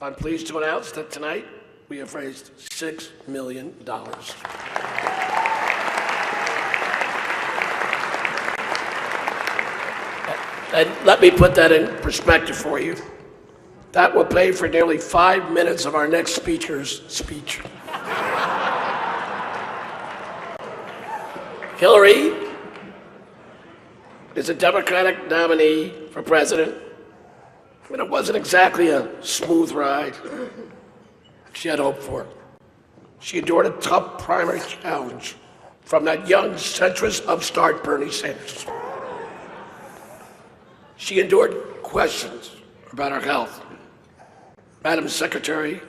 I'm pleased to announce that tonight we have raised $6 million. And let me put that in perspective for you. That will pay for nearly 5 minutes of our next speaker's speech. Hillary is a Democratic nominee for president, and it wasn't exactly a smooth ride she had hoped for. She endured a tough primary challenge from that young centrist upstart Bernie Sanders. She endured questions about her health. Madam Secretary,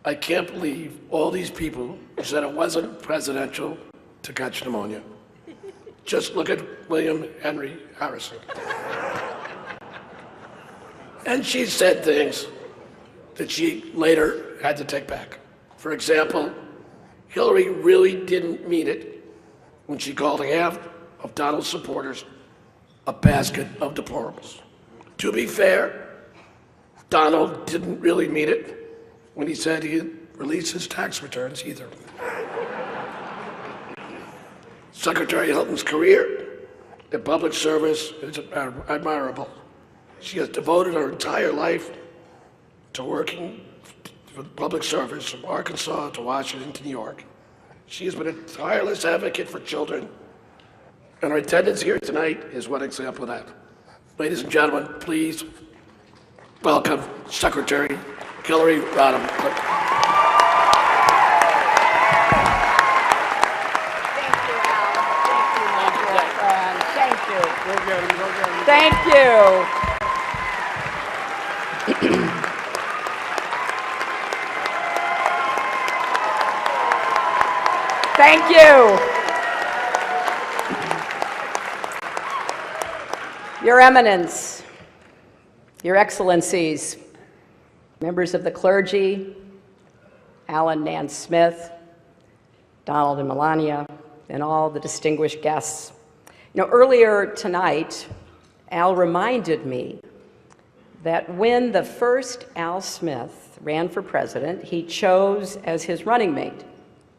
I can't believe all these people said it wasn't presidential to catch pneumonia. Just look at William Henry Harrison. And she said things that she later had to take back. For example, Hillary really didn't mean it when she called half of Donald's supporters a basket of deplorables. To be fair, Donald didn't really mean it when he said he'd release his tax returns either. Secretary Hilton's career in public service is admirable. She has devoted her entire life to working for public service from Arkansas to Washington to New York. She has been a tireless advocate for children, and her attendance here tonight is one example of that. Ladies and gentlemen, please welcome Secretary Hillary Rodham Clinton. Thank you. Thank you. Your Eminence, Your Excellencies, members of the clergy, Alan Nance Smith, Donald and Melania, and all the distinguished guests. Earlier tonight, Al reminded me that when the first Al Smith ran for president, he chose as his running mate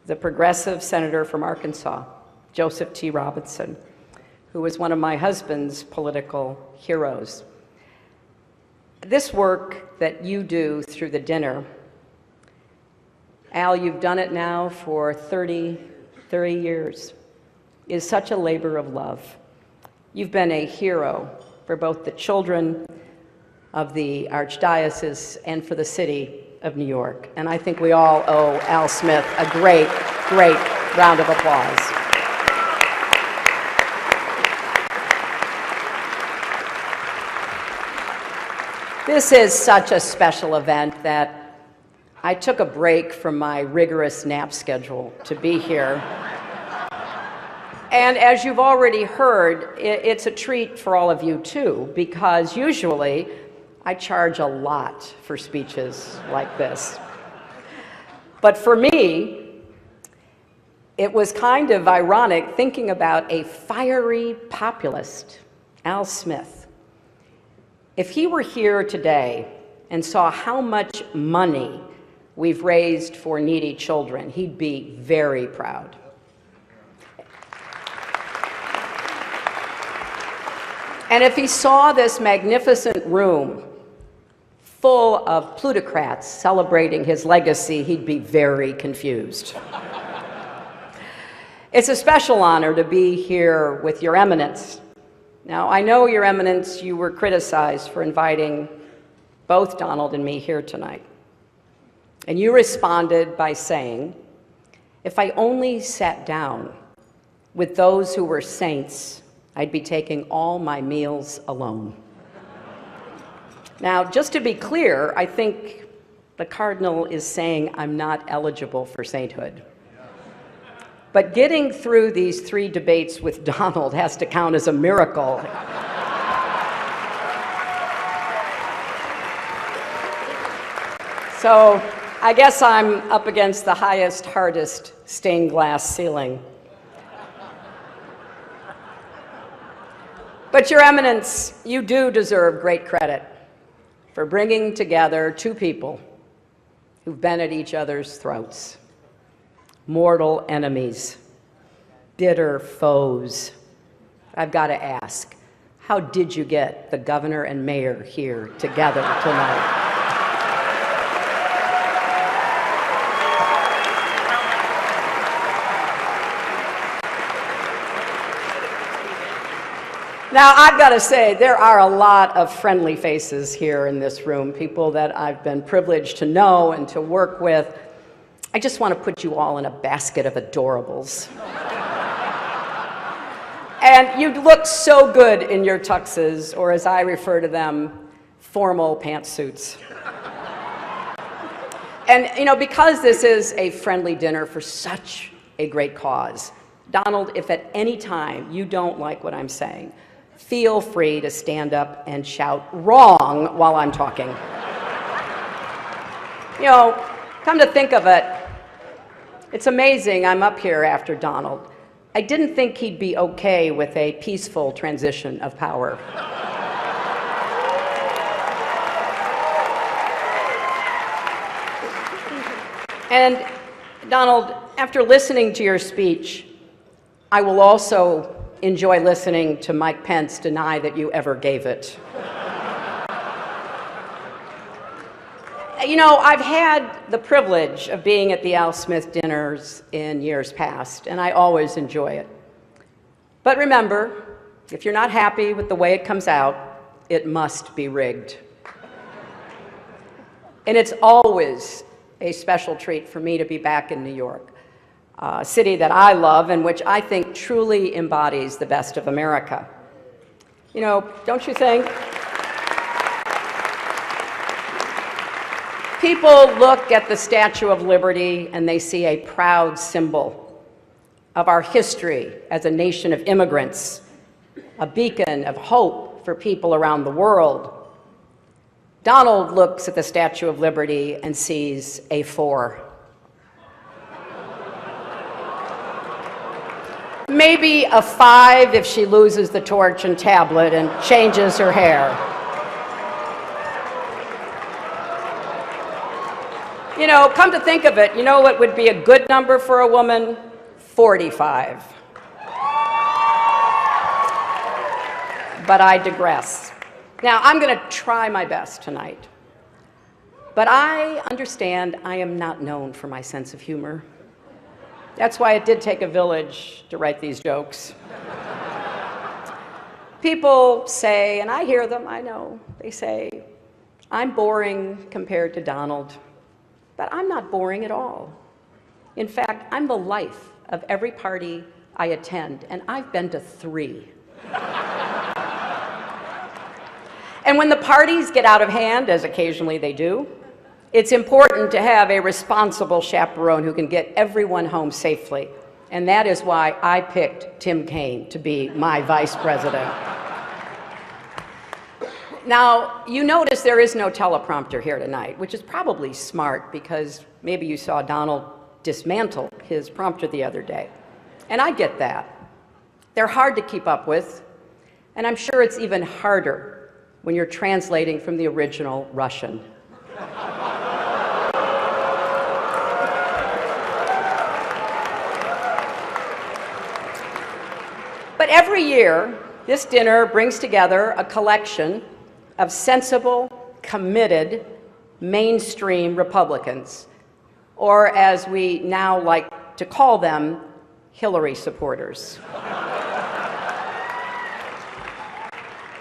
the progressive senator from Arkansas, Joseph T. Robinson, who was one of my husband's political heroes. This work that you do through the dinner, Al, you've done it now for 30 years, is such a labor of love. You've been a hero for both the children of the Archdiocese and for the city of New York. And I think we all owe Al Smith a great, great round of applause. This is such a special event that I took a break from my rigorous nap schedule to be here. And as you've already heard, it's a treat for all of you too, because usually I charge a lot for speeches like this. But for me, it was kind of ironic thinking about a fiery populist, Al Smith. If he were here today and saw how much money we've raised for needy children, he'd be very proud. And if he saw this magnificent room full of plutocrats celebrating his legacy, he'd be very confused. It's a special honor to be here with Your Eminence. Now, I know, Your Eminence, you were criticized for inviting both Donald and me here tonight. And you responded by saying, if I only sat down with those who were saints, I'd be taking all my meals alone. Now, just to be clear, I think the Cardinal is saying I'm not eligible for sainthood. But getting through these 3 debates with Donald has to count as a miracle. So I guess I'm up against the highest, hardest stained glass ceiling. But Your Eminence, you do deserve great credit for bringing together two people who've been at each other's throats, mortal enemies, bitter foes. I've got to ask, how did you get the governor and mayor here together tonight? Now, I've got to say, there are a lot of friendly faces here in this room, people that I've been privileged to know and to work with. I just want to put you all in a basket of adorables. And you look so good in your tuxes, or as I refer to them, formal pantsuits. And, you know, because this is a friendly dinner for such a great cause, Donald, if at any time you don't like what I'm saying, feel free to stand up and shout "wrong" while I'm talking. You know, come to think of it, it's amazing I'm up here after Donald. I didn't think he'd be okay with a peaceful transition of power. And Donald, after listening to your speech, I will also enjoy listening to Mike Pence deny that you ever gave it. You know, I've had the privilege of being at the Al Smith dinners in years past, and I always enjoy it. But remember, if you're not happy with the way it comes out, it must be rigged. And it's always a special treat for me to be back in New York, a city that I love and which I think truly embodies the best of America. You know, don't you think? People look at the Statue of Liberty and they see a proud symbol of our history as a nation of immigrants, a beacon of hope for people around the world. Donald looks at the Statue of Liberty and sees a 4. Maybe a 5 if she loses the torch and tablet and changes her hair. You know, come to think of it, you know what would be a good number for a woman? 45. But I digress. Now, I'm going to try my best tonight. But I understand I am not known for my sense of humor. That's why it did take a village to write these jokes. People say, and I hear them, I know, they say, I'm boring compared to Donald. But I'm not boring at all. In fact, I'm the life of every party I attend, and I've been to 3. And when the parties get out of hand, as occasionally they do, it's important to have a responsible chaperone who can get everyone home safely. And that is why I picked Tim Kaine to be my vice president. Now, you notice there is no teleprompter here tonight, which is probably smart because maybe you saw Donald dismantle his prompter the other day. And I get that. They're hard to keep up with, and I'm sure it's even harder when you're translating from the original Russian. But every year, this dinner brings together a collection of sensible, committed, mainstream Republicans, or as we now like to call them, Hillary supporters.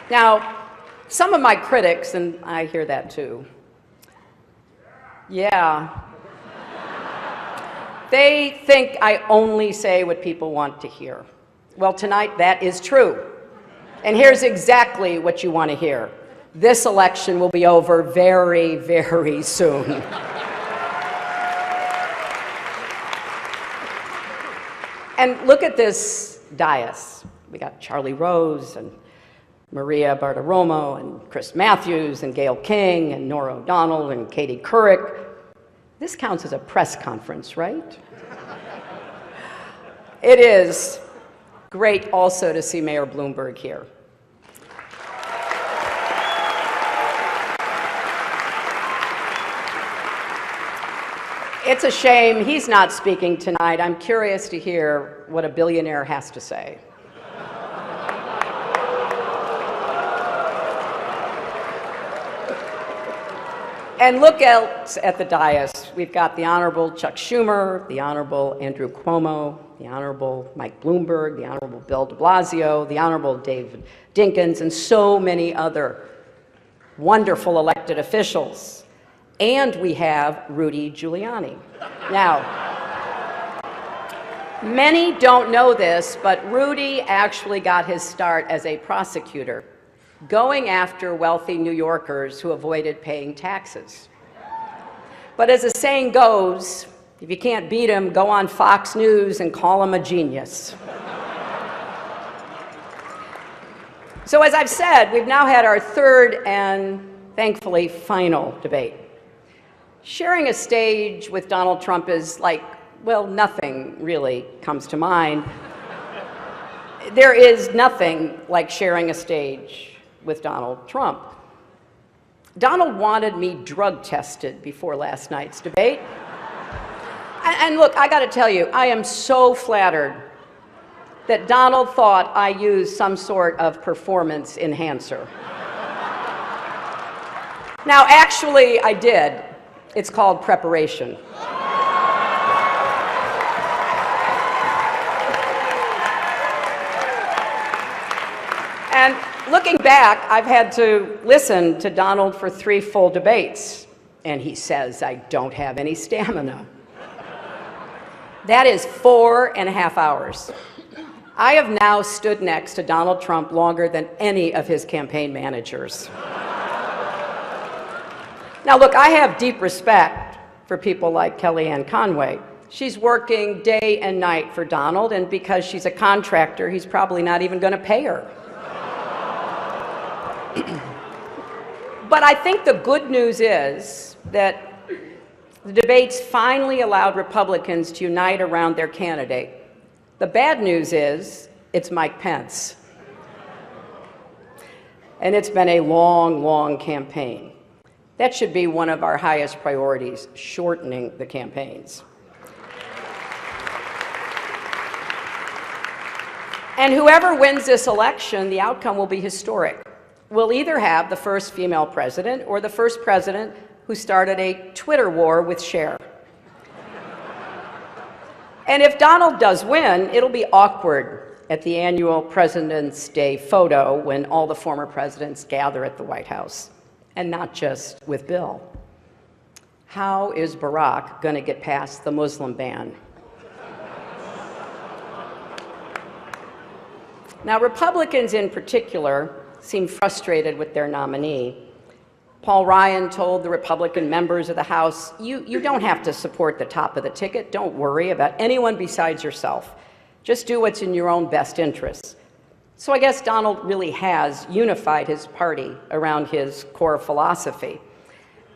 Now, some of my critics, and I hear that too, yeah, they think I only say what people want to hear. Well, tonight that is true. And here's exactly what you want to hear. This election will be over very, very soon. And look at this dais. We got Charlie Rose and Maria Bartiromo and Chris Matthews and Gayle King and Norah O'Donnell and Katie Couric. This counts as a press conference, right? It is great also to see Mayor Bloomberg here. It's a shame he's not speaking tonight. I'm curious to hear what a billionaire has to say. And look else at the dais. We've got the Honorable Chuck Schumer, the Honorable Andrew Cuomo, the Honorable Mike Bloomberg, the Honorable Bill de Blasio, the Honorable David Dinkins, and so many other wonderful elected officials. And we have Rudy Giuliani. Now, many don't know this, but Rudy actually got his start as a prosecutor, going after wealthy New Yorkers who avoided paying taxes. But as the saying goes, if you can't beat him, go on Fox News and call him a genius. So as I've said, we've now had our third and thankfully final debate. Sharing a stage with Donald Trump is like, well, nothing really comes to mind. There is nothing like sharing a stage with Donald Trump. Donald wanted me drug tested before last night's debate. And look, I gotta tell you, I am so flattered that Donald thought I used some sort of performance enhancer. Now, actually, I did. It's called preparation. And looking back, I've had to listen to Donald for 3 full debates, and he says I don't have any stamina. That is 4.5 hours. I have now stood next to Donald Trump longer than any of his campaign managers. Now look, I have deep respect for people like Kellyanne Conway. She's working day and night for Donald, and because she's a contractor, he's probably not even going to pay her. But I think the good news is that the debates finally allowed Republicans to unite around their candidate. The bad news is it's Mike Pence. And it's been a long, long campaign. That should be one of our highest priorities, shortening the campaigns. And whoever wins this election, the outcome will be historic. We'll either have the first female president or the first president who started a Twitter war with Cher. And if Donald does win, it'll be awkward at the annual President's Day photo when all the former presidents gather at the White House, and not just with Bill. How is Barack going to get past the Muslim ban? Now, Republicans in particular seem frustrated with their nominee. Paul Ryan told the Republican members of the House, you don't have to support the top of the ticket. Don't worry about anyone besides yourself. Just do what's in your own best interests. So I guess Donald really has unified his party around his core philosophy.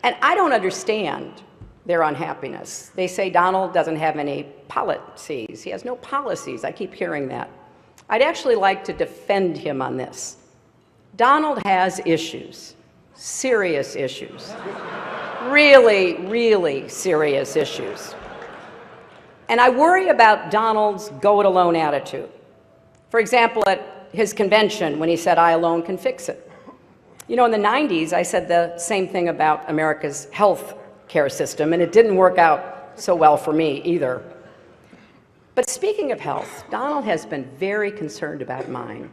And I don't understand their unhappiness. They say Donald doesn't have any policies. He has no policies. I keep hearing that. I'd actually like to defend him on this. Donald has issues, serious issues, really, really serious issues. And I worry about Donald's go-it-alone attitude. For example, at his convention when he said, "I alone can fix it." You know, in the 90s, I said the same thing about America's health care system, and it didn't work out so well for me either. But speaking of health, Donald has been very concerned about mine,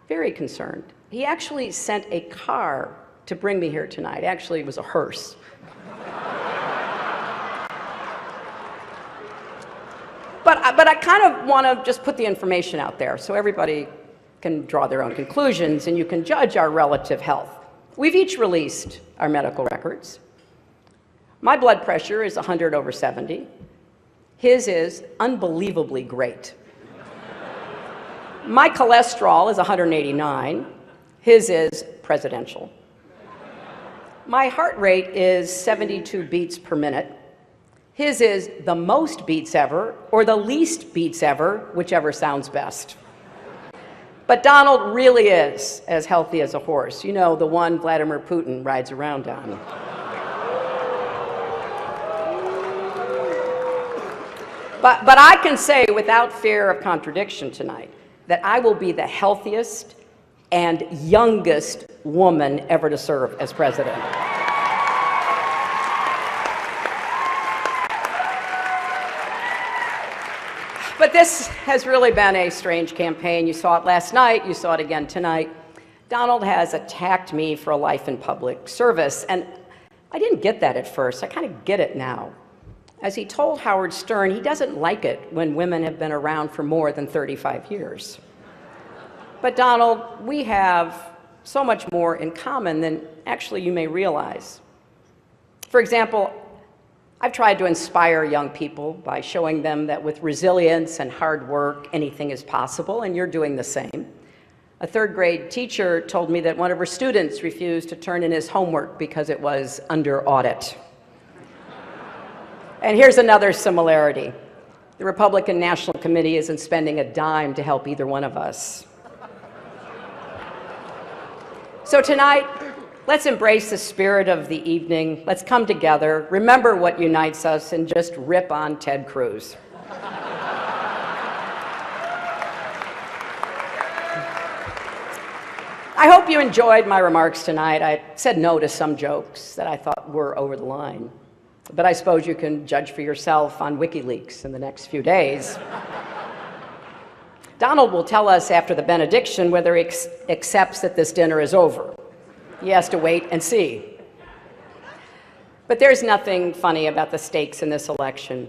very concerned. He actually sent a car to bring me here tonight. Actually, it was a hearse. But I kind of want to just put the information out there so everybody can draw their own conclusions and you can judge our relative health. We've each released our medical records. My blood pressure is 100/70. His is unbelievably great. My cholesterol is 189. His is presidential. My heart rate is 72 beats per minute. His is the most beats ever, or the least beats ever, whichever sounds best. But Donald really is as healthy as a horse. You know, the one Vladimir Putin rides around on. But I can say without fear of contradiction tonight that I will be the healthiest and youngest woman ever to serve as president. But this has really been a strange campaign. You saw it last night, you saw it again tonight. Donald has attacked me for a life in public service, and I didn't get that at first. I kind of get it now. As he told Howard Stern, he doesn't like it when women have been around for more than 35 years. But Donald, we have so much more in common than actually you may realize. For example, I've tried to inspire young people by showing them that with resilience and hard work, anything is possible, and you're doing the same. A third grade teacher told me that one of her students refused to turn in his homework because it was under audit. And here's another similarity. The Republican National Committee isn't spending a dime to help either one of us. So tonight, let's embrace the spirit of the evening. Let's come together, remember what unites us, and just rip on Ted Cruz. I hope you enjoyed my remarks tonight. I said no to some jokes that I thought were over the line. But I suppose you can judge for yourself on WikiLeaks in the next few days. Donald will tell us after the benediction whether he accepts that this dinner is over. He has to wait and see. But there's nothing funny about the stakes in this election.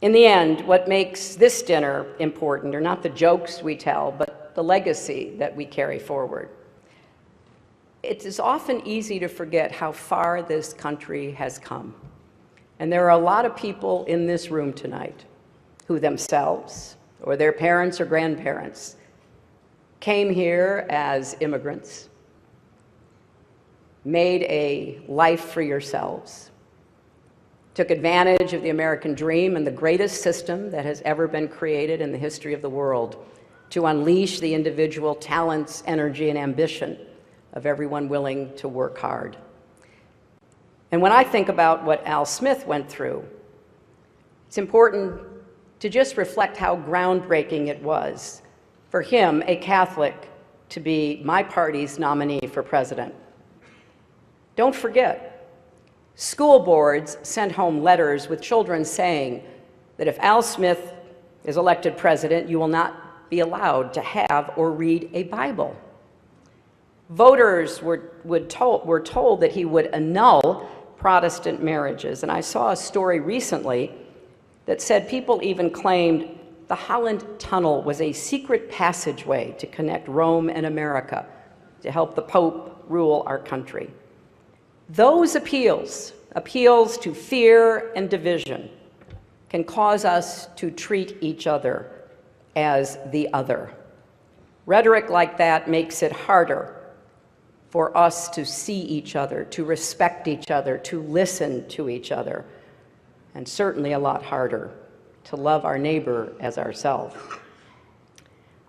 In the end, what makes this dinner important are not the jokes we tell, but the legacy that we carry forward. It is often easy to forget how far this country has come. And there are a lot of people in this room tonight who themselves, or their parents or grandparents, came here as immigrants, made a life for yourselves, took advantage of the American dream and the greatest system that has ever been created in the history of the world to unleash the individual talents, energy, and ambition of everyone willing to work hard. And when I think about what Al Smith went through, it's important to just reflect how groundbreaking it was for him, a Catholic, to be my party's nominee for president. Don't forget, school boards sent home letters with children saying that if Al Smith is elected president, you will not be allowed to have or read a Bible. Voters were told that he would annul Protestant marriages. And I saw a story recently that said people even claimed the Holland Tunnel was a secret passageway to connect Rome and America to help the Pope rule our country. Those appeals to fear and division, can cause us to treat each other as the other. Rhetoric like that makes it harder for us to see each other, to respect each other, to listen to each other, and certainly a lot harder to love our neighbor as ourselves.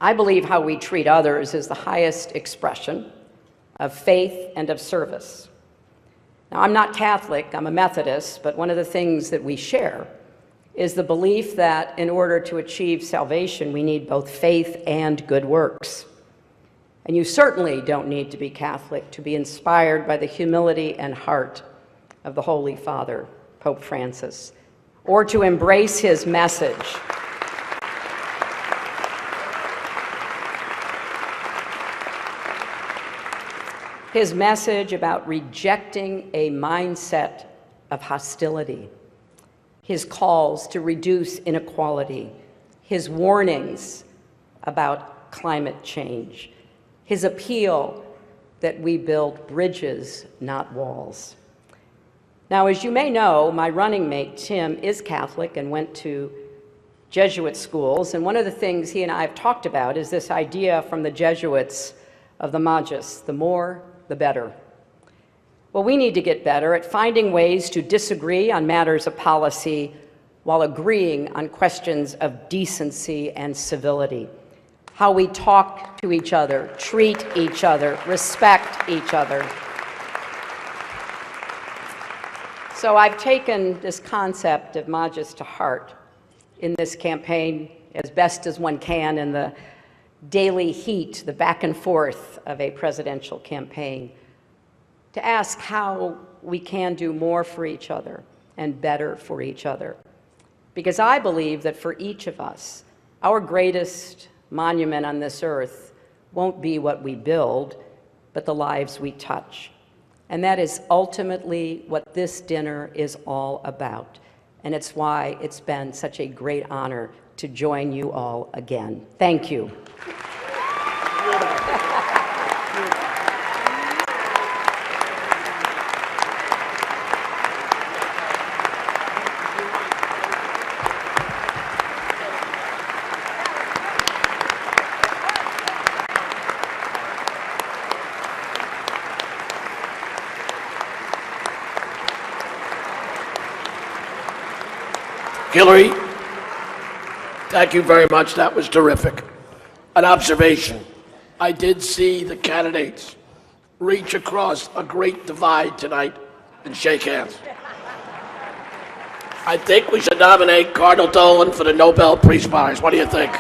I believe how we treat others is the highest expression of faith and of service. Now, I'm not Catholic, I'm a Methodist, but one of the things that we share is the belief that in order to achieve salvation, we need both faith and good works. And you certainly don't need to be Catholic to be inspired by the humility and heart of the Holy Father, Pope Francis, or to embrace his message. His message about rejecting a mindset of hostility, his calls to reduce inequality, his warnings about climate change, his appeal that we build bridges, not walls. Now, as you may know, my running mate, Tim, is Catholic and went to Jesuit schools, and one of the things he and I have talked about is this idea from the Jesuits of the Magus, the more, the better. Well, we need to get better at finding ways to disagree on matters of policy while agreeing on questions of decency and civility. How we talk to each other, treat each other, respect each other. So I've taken this concept of Magus to heart, in this campaign as best as one can in the daily heat, the back and forth of a presidential campaign, to ask how we can do more for each other and better for each other. Because I believe that for each of us, our greatest monument on this earth won't be what we build, but the lives we touch. And that is ultimately what this dinner is all about. And it's why it's been such a great honor to join you all again. Thank you. Hillary, thank you very much. That was terrific. An observation. I did see the candidates reach across a great divide tonight and shake hands. I think we should nominate Cardinal Dolan for the Nobel Peace Prize. What do you think?